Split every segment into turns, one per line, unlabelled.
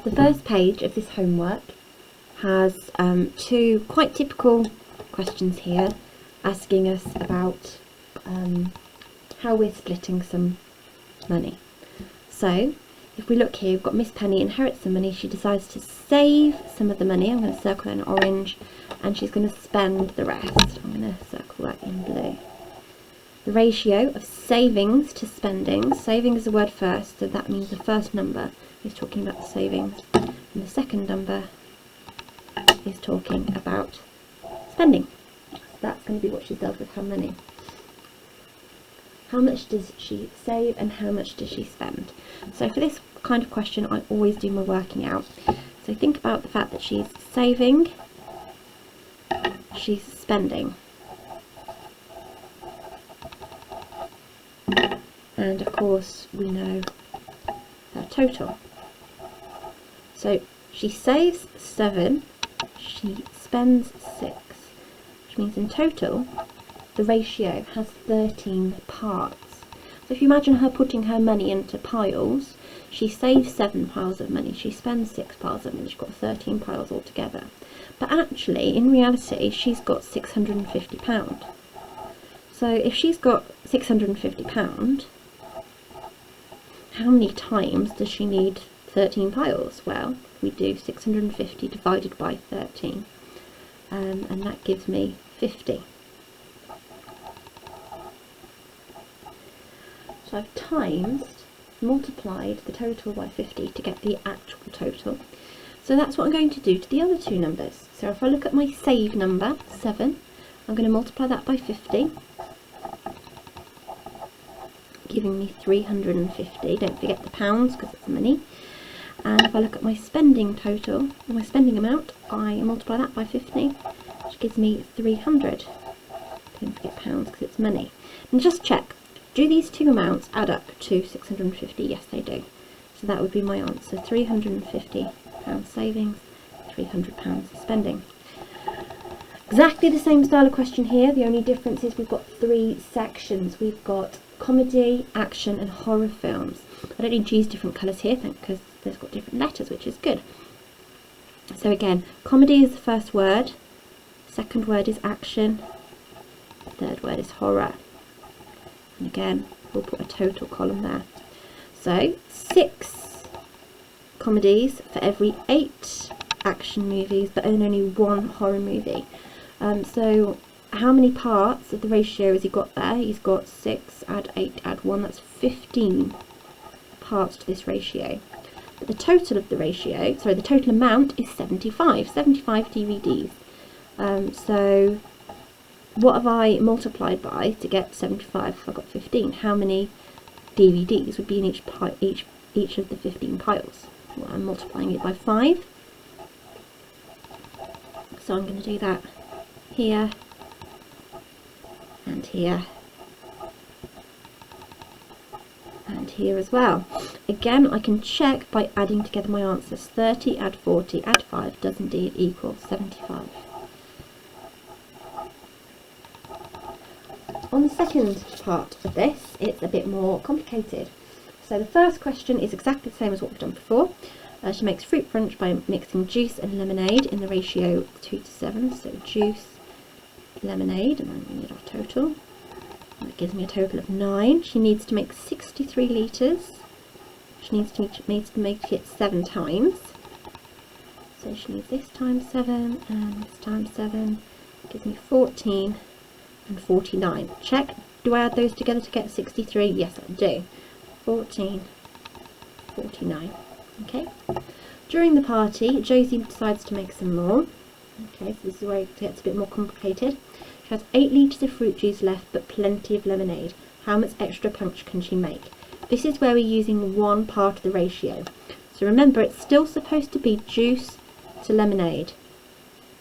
The first page of this homework has two quite typical questions here, asking us about how we're splitting some money. So if we look here, we've got Miss Penny inherits some money. She decides to save some of the money. I'm going to circle that in orange, and she's going to spend the rest. I'm going to circle that in blue. The ratio of savings to spending. Saving is the word first, so that means the first number is talking about the savings, and the second number is talking about spending. So that's going to be what she does with her money. How much does she save and how much does she spend? So for this kind of question, I always do my working out. So think about the fact that she's saving, she's spending, and of course we know her total. So she saves 7, she spends 6, which means in total the ratio has 13 parts. So if you imagine her putting her money into piles, she saves 7 piles of money, she spends 6 piles of money, she's got 13 piles altogether. But actually, in reality, she's got £650. So if she's got £650, how many times does she need 13 piles? Well, we do 650 divided by 13, and that gives me 50. So I've multiplied the total by 50 to get the actual total. So that's what I'm going to do to the other two numbers. So if I look at my save number, 7, I'm going to multiply that by 50, giving me 350. Don't forget the pounds because it's money. And if I look at my spending total, my spending amount, I multiply that by 50, which gives me 300. Don't forget pounds because it's money. And just check. Do these two amounts add up to 650? Yes, they do. So that would be my answer. £350 savings, £300 spending. Exactly the same style of question here. The only difference is we've got 3 sections. We've got comedy, action and horror films. I don't need to use different colours here because they've got different letters, which is good. So again, comedy is the first word, second word is action, third word is horror. And again, we'll put a total column there. So 6 comedies for every 8 action movies, but only 1 horror movie. So how many parts of the ratio has he got there? He's got 6, add 8, add 1, that's 15 parts to this ratio. But the total of the ratio, sorry, the total amount is 75 DVDs. So what have I multiplied by to get 75 if I got 15? How many DVDs would be in each of the 15 piles? Well, I'm multiplying it by 5. So I'm going to do that here and here and here as well. Again, I can check by adding together my answers. 30 add 40 add 5 does indeed equal 75. On the second part of this, it's a bit more complicated. So the first question is exactly the same as what we've done before. She makes fruit punch by mixing juice and lemonade in the ratio 2:7. So juice, lemonade, and then we need our total. That gives me a total of 9. She needs to make 63 litres. She needs to make it 7 times. So she needs this times 7 and this times 7. Gives me 14 and 49. Check. Do I add those together to get 63? Yes, I do. 14, 49. Okay. During the party, Josie decides to make some more. Okay, so this is where it gets a bit more complicated. She has 8 litres of fruit juice left, but plenty of lemonade. How much extra punch can she make? This is where we're using one part of the ratio. So remember, it's still supposed to be juice to lemonade,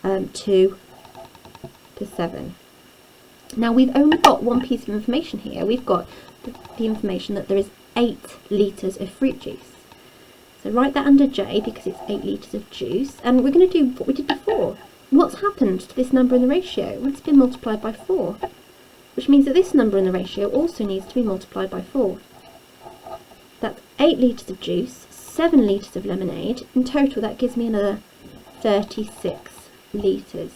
2 to 7. Now we've only got one piece of information here. We've got the information that there is 8 litres of fruit juice. So write that under J because it's 8 litres of juice. And we're going to do what we did before. What's happened to this number in the ratio? Well, it's been multiplied by 4. Which means that this number in the ratio also needs to be multiplied by 4. That's 8 litres of juice, 7 litres of lemonade. In total that gives me another 36 litres.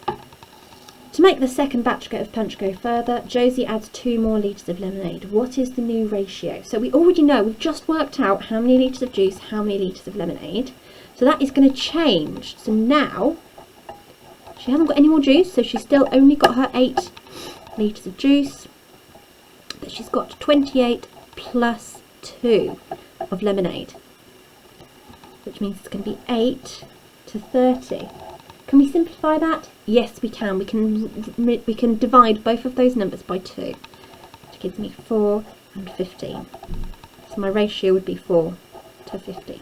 To make the second batch of punch go further, Josie adds 2 more litres of lemonade. What is the new ratio? So we already know, we've just worked out how many litres of juice, how many litres of lemonade. So that is going to change. So now, she hasn't got any more juice, so she's still only got her 8 litres of juice. But she's got 28 plus 2 of lemonade, which means it's going to be 8 to 30. Can we simplify that? Yes, we can. We can divide both of those numbers by 2, which gives me 4 and 15. So my ratio would be 4 to 15.